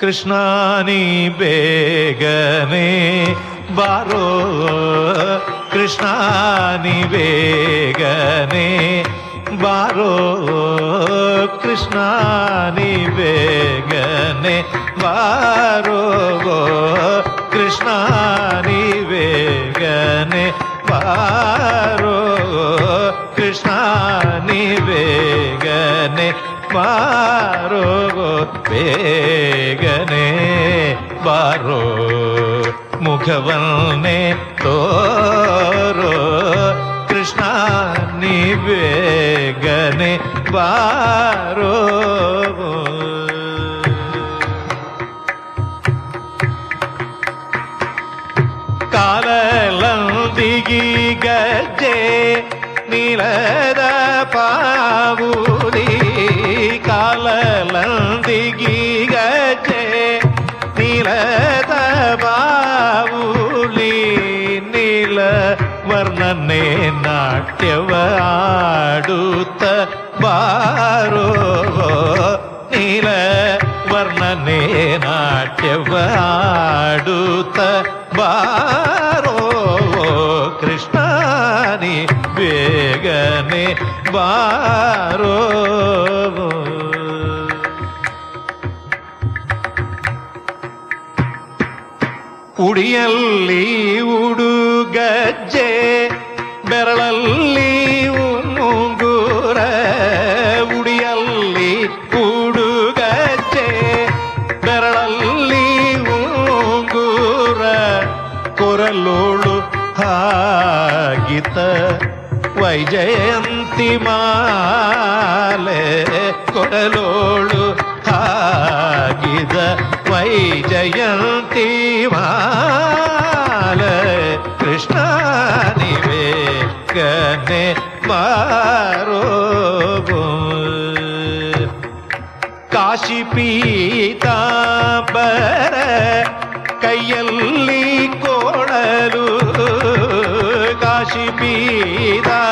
ಕೃಷ್ಣ ನೀ ಬೇಗನೆ ಬಾರೋ, ಕೃಷ್ಣ ನೀ ಬೇಗನೆ ಬಾರೋ, ಕೃಷ್ಣ ನೀ ಬೇಗನೆ ಬಾರೋ, ಕೃಷ್ಣ ನೀ ಬೇಗನೆ ಬಾರೋ, ಕೃಷ್ಣ ನೀ ಬೇಗನೆ ಬಾರೋ, ಬೇಗನೆ ಬಾರೋ, ಮುಖವನ್ನೇ ತೋರೋ, ಕೃಷ್ಣ ನೀ ಬೇಗನೆ ಬಾರೋ. ಕಾಲಲಂದಿಗಿ ಗಜ್ಜೆ ನೀಲದ ಪಾವುಲಿ, ಕಾಲಲಂದಿಗಿ ಗಜ್ಜೆ ನೀಲದ ಬಾವುಲಿ, ನೀಲ ವರ್ಣನೆ ನಾಟ್ಯವ ಆಡುತ್ತ ಬಾರೋ, ನೀಲ ವರ್ಣನೆ ನಾಟ್ಯವ ಆಡುತ್ತ ಬಾರೋ, ಕೃಷ್ಣ ನೀ ಬೇಗನೆ ಬಾರೋ. ಉಡಿಯಲ್ಲಿ ಉಡುಗಜ್ಜೆ ಬೆರಳಲ್ಲಿ ಉಂಗುರ, ಉಡಿಯಲ್ಲಿ ಉಡುಗಜ್ಜೆ ಬೆರಳಲ್ಲಿ ಉಂಗುರ, ಕೊರಲೋಳು ಹಾಗಿತ ವೈಜಯಂತಿ ಮಾಲೆ, ಕೊರಲೋಳು ಹಾಗಿದ ವೈಜಯಂತಿ ಮಾಲೆ, ಕೃಷ್ಣ ನೀ ಬೇಗನೆ ಬಾರೋ. ಕಾಶಿ ಪೀತಾಂಬರ ಕೈಯಲ್ಲಿ ಕೊಳಲು, ಕಾಶಿ ಪೀತಾಂಬರ,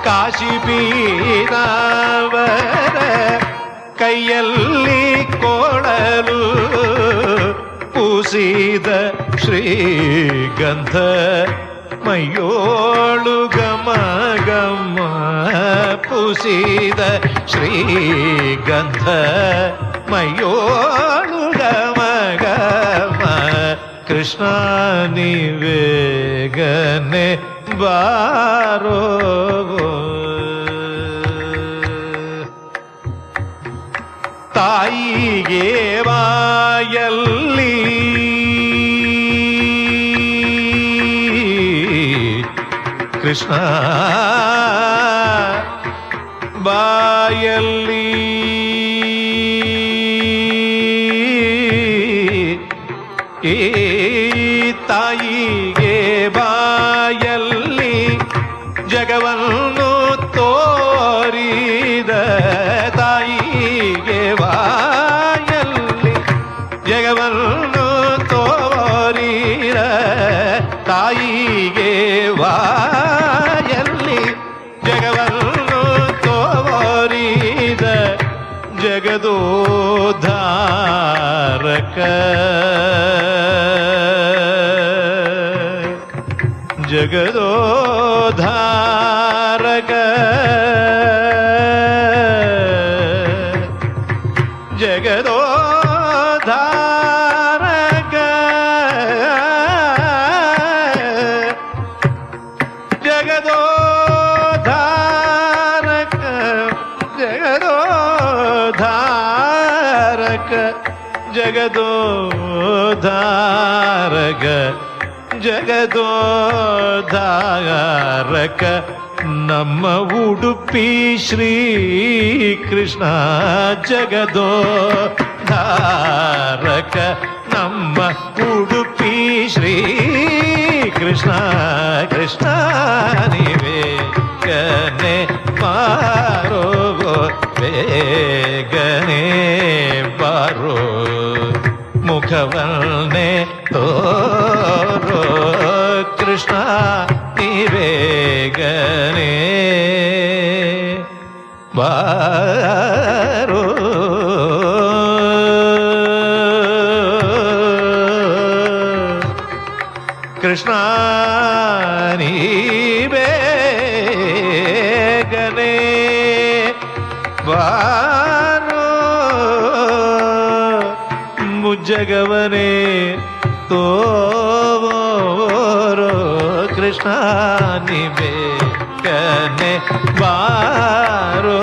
ಕಾಶಿ ಪೀತಾಂಬರ ಕೈಯಲ್ಲಿ ಕೊಳಲು, ಪೂಸಿದ ಶ್ರೀಗಂಧ ಮೈಯೋಳು ಗಮ ಗಮ, ಪೂಸಿದ ಶ್ರೀಗಂಧ ಮೈಯೋಳು ಗಮ ಗಮ, ಕೃಷ್ಣ ನೀ ಬೇಗನೆ ಬಾರೋ. ತಾಯಿಗೆ ಬಾಯಲ್ಲಿ ಕೃಷ್ಣ ಬಾಯಲ್ಲಿ ತಾಯಿಗೆ ಬಾಯಲ್ಲಿ ಜಗವನ್ನು ತೋರಿದ, ತಾಯಿಗೆ ಬಾಯಲ್ಲಿ ಜಗವನ್ನು ತೋರಿದ, ತಾಯಿಗೆ ಬಾಯಲ್ಲಿ ಜಗವನ್ನು ತೋರಿದ ಜಗದೋದ್ಧಾರಕ, ಜಗದೋದ್ಧಾರಕ, ಜಗದೋದ್ಧಾರಕ, ಜಗದೋದ್ಧಾರಕ, ಜಗದೋದ್ಧಾರಕ, ಜಗದೋದ್ಧಾರಕ ಜಗದೋದ್ಧಾರಕ ನಮ್ಮ ಉಡುಪಿ ಶ್ರೀ ಕೃಷ್ಣ ಜಗದೋದ್ಧಾರಕ ನಮ್ಮ ಉಡುಪಿ ಶ್ರೀ ಕೃಷ್ಣ ಕೃಷ್ಣ ನಿವೇಗನೆ ಬಾರೋ ಬೇಗನೆ ಬಾರೋ ಮುಖವನ್ನೇ ತೋರೋ ಕೃಷ್ಣ ನಿವೇಗನೆ ಬಾರೋ ಕೃಷ್ಣ ನಿವೇಗನೆ ಬಾರೋ ಮುಜ್ಜಗವನೇ ತೋರೋ ಕೃಷ್ಣ ನಿವೇಗನೆ ಬಾರೋ